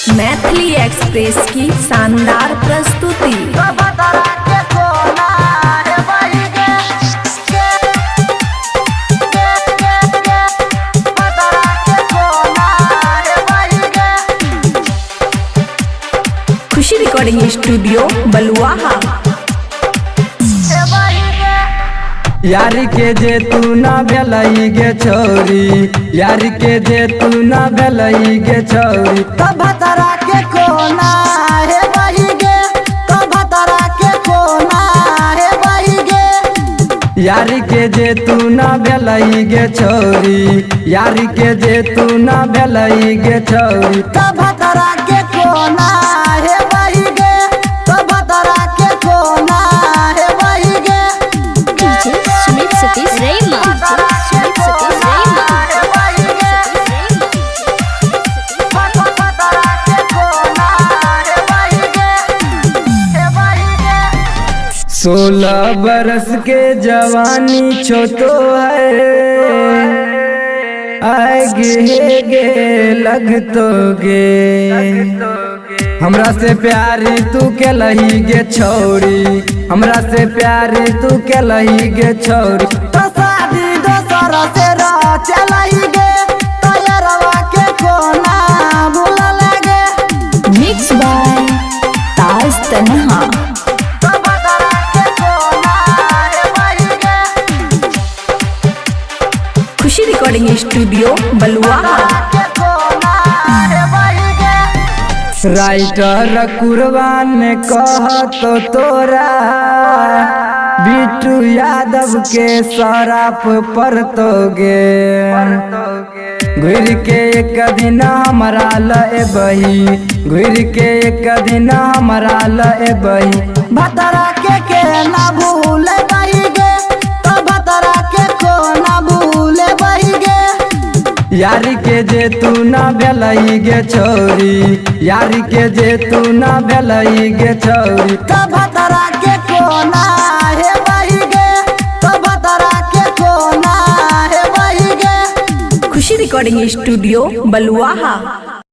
Maithili express की शानदार प्रस्तुति। खुशी रिकॉर्डिंग स्टूडियो बलुआहा। यारी के जे तू ना भेलई गे छोरी, यारी के जे तू ना भेलई गे छोरी, तब तरा के कोना है वही गे, तब तरा के कोना है वही गे। यारी के जे तू ना भेलई गे छोरी, यारी के जे तू ना भेलई गे छोरी, तब तरा के कोना है वही गे, तब तरा के कोना है वही गे। डीजे सुमित सतीश रेमा, सुमित सतीश रेमा। सोलह बरस के जवानी छोटो है, आगे गे लग तो गे। हमरा से प्यारी तू के लही गे छोरी, हमरा से प्यारी तू के लही गे छोरी, तो शादी दोसर से चलई गे, तैयारवा के कोना भूल लगे। मिक्स बाय ताज तन्हा। तब तरा के कोना है वही गे, खुशी रिकॉर्डिंग स्टूडियो बलुआहा। के कोना है वही गे। राइटर कुरबान ने कह तो तोरा, बिट्टू यादव के सराप पर तो गे। घुर के एक दिन हमारा ले बही, घुर के एक दिन हमारा ले बही, भतरा के ना भूले बही गे, तो भतरा के कोना भूले बही गे। यारी के जे तू ना भेलई गे छोरी, यारी के जे तू ना भेलई गे छोरी, तो भतरा के कोना है वही गे, तो भतरा के कोना है वही गे। खुशी रिकॉर्डिंग स्टूडियो बलुआहा।